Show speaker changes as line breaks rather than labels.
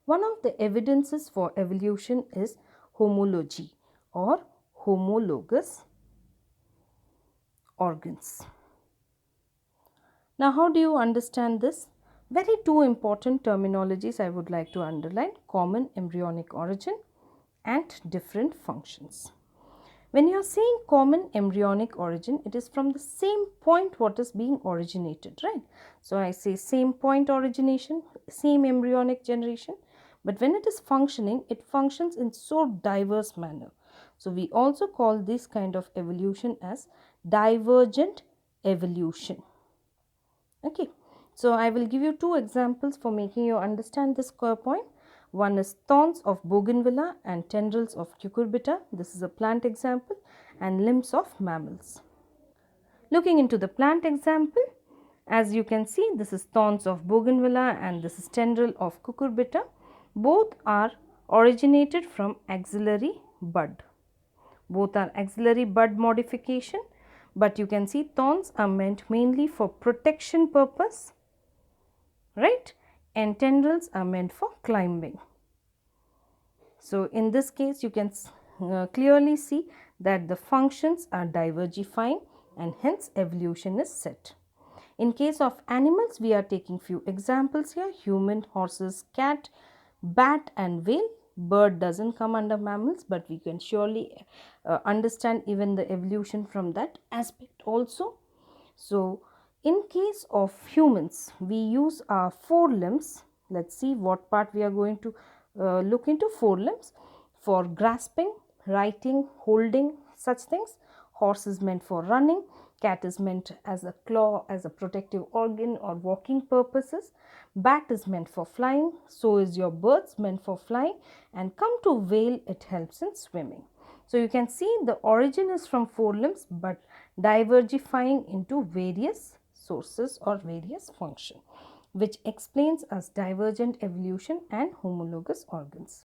One of the evidences for evolution is homology or homologous organs. Now, how do you understand this? Very two important terminologies I would like to underline: common embryonic origin and different functions. When you are saying common embryonic origin, it is from the same point what is being originated, right? So, I say same point origination, same embryonic generation, but when it is functioning, it functions in so diverse manner. So, we also call this kind of evolution as divergent evolution. Okay. So, I will give you two examples for making you understand this point. One is thorns of bougainvillea and tendrils of cucurbita. This is a plant example, and limbs of mammals. Looking into the plant example, as you can see, this is thorns of bougainvillea and this is tendril of cucurbita. Both are originated from axillary bud. Both are axillary bud modification, but you can see thorns are meant mainly for protection purpose, right, and tendrils are meant for climbing. So, in this case you can clearly see that the functions are divergifying and hence evolution is set. In case of animals, we are taking few examples here: human, horses, cat, bat and whale. Bird does not come under mammals, but we can surely understand even the evolution from that aspect also. So, in case of humans, we use our forelimbs. Let us see what part we are going to look into. Forelimbs for grasping, writing, holding, such things. Horse is meant for running, cat is meant as a claw, as a protective organ or walking purposes. Bat is meant for flying, so is your birds meant for flying, and come to whale, it helps in swimming. So, you can see the origin is from forelimbs, but divergifying into various sources or various function, which explains as divergent evolution and homologous organs.